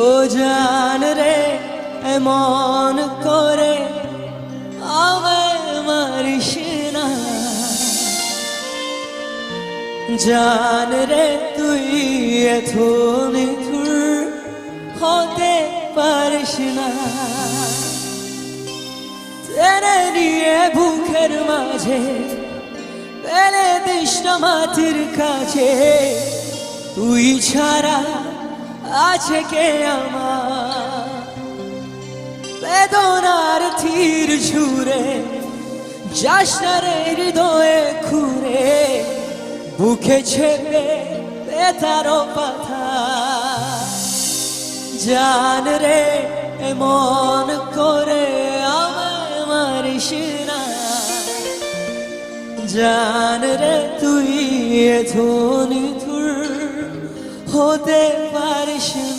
ও জান রে এমন করে আমায় মারিস না। জান রে তুই এত নিঠুর হতে পারিস না। টেনে নিয়ে বুকের মাঝে ফেলে দিস না মাটির কাছে। তুই ছাড়া আছে কে আমার? বেদনার তীর ছুঁড়ে যাস না রে হৃদয়ে খুঁড়ে, বুকে ছেপে বেতারো পাথা। জান রে এমন করে আমায় মারিস না। জান রে তুই এত নিঠুর হতে পারিস না।